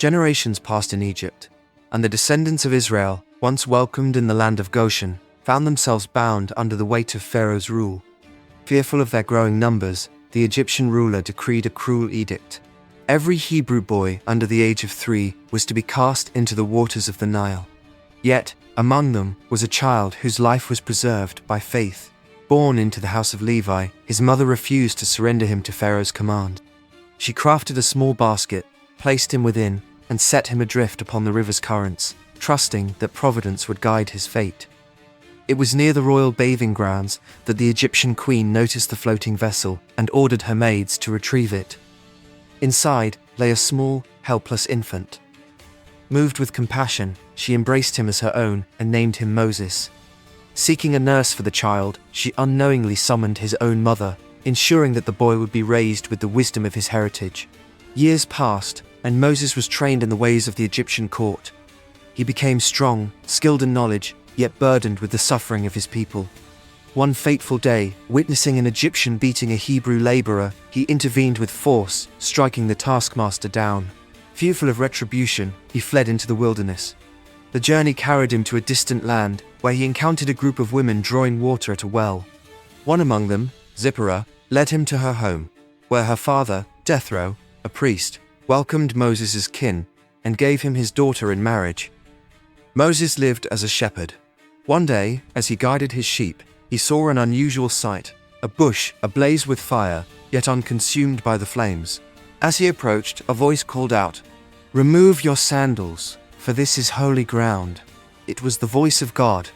Generations passed in Egypt, and the descendants of Israel, once welcomed in the land of Goshen, found themselves bound under the weight of Pharaoh's rule. Fearful of their growing numbers, the Egyptian ruler decreed a cruel edict. Every Hebrew boy under the age of 3 was to be cast into the waters of the Nile. Yet, among them was a child whose life was preserved by faith. Born into the house of Levi, his mother refused to surrender him to Pharaoh's command. She crafted a small basket, placed him within, and set him adrift upon the river's currents, trusting that providence would guide his fate. It was near the royal bathing grounds that the Egyptian queen noticed the floating vessel and ordered her maids to retrieve it. Inside lay a small, helpless infant. Moved with compassion, she embraced him as her own and named him Moses. Seeking a nurse for the child, she unknowingly summoned his own mother, ensuring that the boy would be raised with the wisdom of his heritage. Years passed, and Moses was trained in the ways of the Egyptian court. He became strong, skilled in knowledge, yet burdened with the suffering of his people. One fateful day, witnessing an Egyptian beating a Hebrew laborer, he intervened with force, striking the taskmaster down. Fearful of retribution, he fled into the wilderness. The journey carried him to a distant land, where he encountered a group of women drawing water at a well. One among them, Zipporah, led him to her home, where her father, Jethro, a priest, welcomed Moses' kin and gave him his daughter in marriage. Moses lived as a shepherd. One day, as he guided his sheep, he saw an unusual sight, a bush ablaze with fire, yet unconsumed by the flames. As he approached, a voice called out, "Remove your sandals, for this is holy ground." It was the voice of God.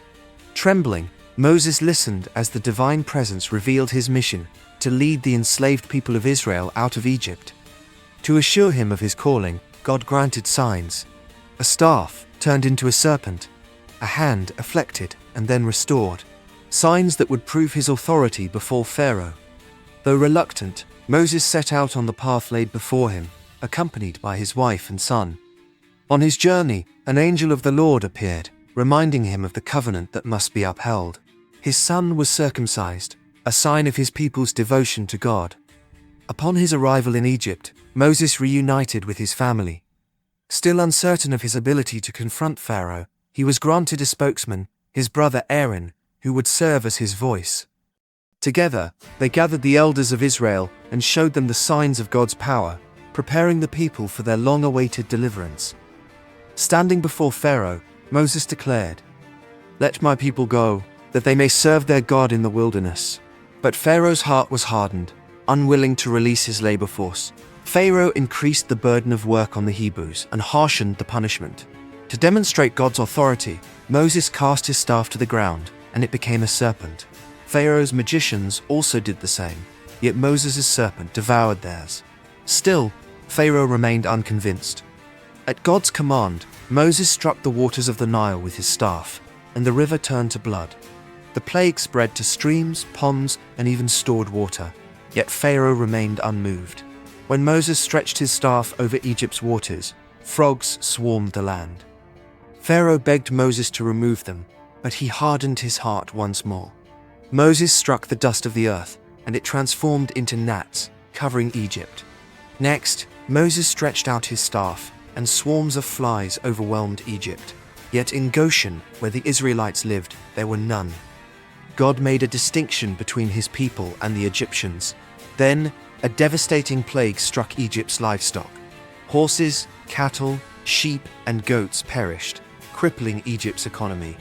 Trembling, Moses listened as the divine presence revealed his mission to lead the enslaved people of Israel out of Egypt. To assure him of his calling, God granted signs. A staff turned into a serpent, a hand afflicted and then restored, signs that would prove his authority before Pharaoh. Though reluctant, Moses set out on the path laid before him, accompanied by his wife and son. On his journey, an angel of the Lord appeared, reminding him of the covenant that must be upheld. His son was circumcised, a sign of his people's devotion to God. Upon his arrival in Egypt, Moses reunited with his family. Still uncertain of his ability to confront Pharaoh, he was granted a spokesman, his brother Aaron, who would serve as his voice. Together, they gathered the elders of Israel and showed them the signs of God's power, preparing the people for their long-awaited deliverance. Standing before Pharaoh, Moses declared, "Let my people go, that they may serve their God in the wilderness." But Pharaoh's heart was hardened, unwilling to release his labor force. Pharaoh increased the burden of work on the Hebrews and harshened the punishment. To demonstrate God's authority, Moses cast his staff to the ground, and it became a serpent. Pharaoh's magicians also did the same, yet Moses' serpent devoured theirs. Still, Pharaoh remained unconvinced. At God's command, Moses struck the waters of the Nile with his staff, and the river turned to blood. The plague spread to streams, ponds, and even stored water, yet Pharaoh remained unmoved. When Moses stretched his staff over Egypt's waters, frogs swarmed the land. Pharaoh begged Moses to remove them, but he hardened his heart once more. Moses struck the dust of the earth, and it transformed into gnats, covering Egypt. Next, Moses stretched out his staff, and swarms of flies overwhelmed Egypt. Yet in Goshen, where the Israelites lived, there were none. God made a distinction between his people and the Egyptians. Then, a devastating plague struck Egypt's livestock. Horses, cattle, sheep, and goats perished, crippling Egypt's economy.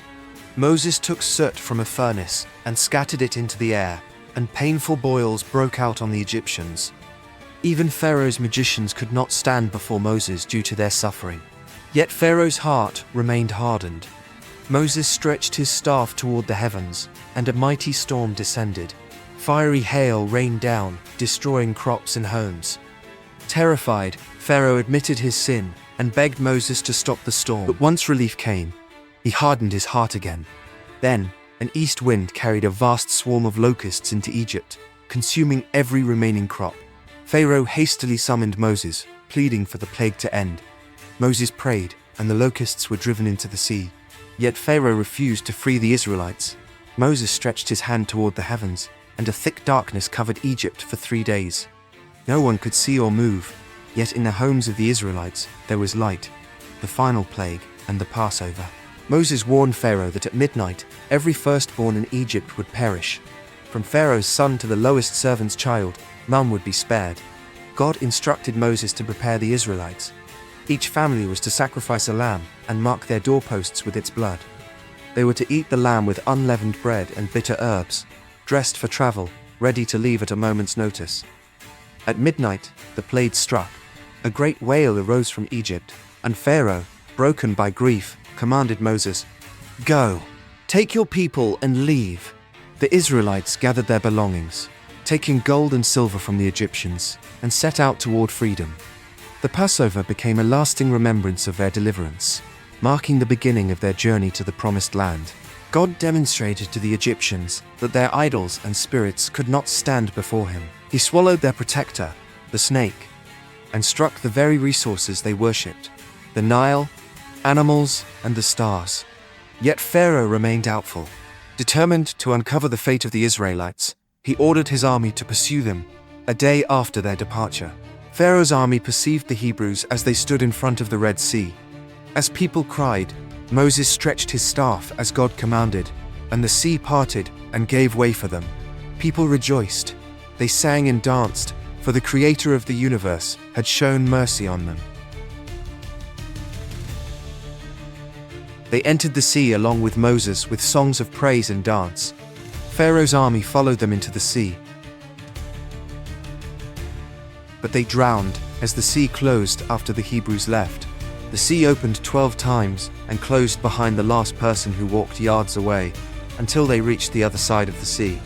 Moses took soot from a furnace and scattered it into the air, and painful boils broke out on the Egyptians. Even Pharaoh's magicians could not stand before Moses due to their suffering. Yet Pharaoh's heart remained hardened. Moses stretched his staff toward the heavens, and a mighty storm descended. Fiery hail rained down, destroying crops and homes. Terrified, Pharaoh admitted his sin and begged Moses to stop the storm. But once relief came, he hardened his heart again. Then, an east wind carried a vast swarm of locusts into Egypt, consuming every remaining crop. Pharaoh hastily summoned Moses, pleading for the plague to end. Moses prayed, and the locusts were driven into the sea. Yet Pharaoh refused to free the Israelites. Moses stretched his hand toward the heavens, and a thick darkness covered Egypt for 3 days. No one could see or move, Yet in the homes of the Israelites there was light, the final plague, and the Passover. Moses warned Pharaoh that at midnight every firstborn in Egypt would perish. From Pharaoh's son to the lowest servant's child, none would be spared. God instructed Moses to prepare the Israelites. Each family was to sacrifice a lamb and mark their doorposts with its blood. They were to eat the lamb with unleavened bread and bitter herbs, dressed for travel, ready to leave at a moment's notice. At midnight, the plague struck. A great wail arose from Egypt, and Pharaoh, broken by grief, commanded Moses, "Go, take your people and leave." The Israelites gathered their belongings, taking gold and silver from the Egyptians, and set out toward freedom. The Passover became a lasting remembrance of their deliverance, marking the beginning of their journey to the Promised Land. God demonstrated to the Egyptians that their idols and spirits could not stand before him. He swallowed their protector, the snake, and struck the very resources they worshipped, the Nile, animals, and the stars. Yet Pharaoh remained doubtful. Determined to uncover the fate of the Israelites, he ordered his army to pursue them. A day after their departure, Pharaoh's army perceived the Hebrews as they stood in front of the Red Sea. As people cried, Moses stretched his staff as God commanded, and the sea parted and gave way for them. People rejoiced. They sang and danced, for the Creator of the universe had shown mercy on them. They entered the sea along with Moses with songs of praise and dance. Pharaoh's army followed them into the sea. But they drowned as the sea closed after the Hebrews left. The sea opened 12 times and closed behind the last person who walked yards away, until they reached the other side of the sea.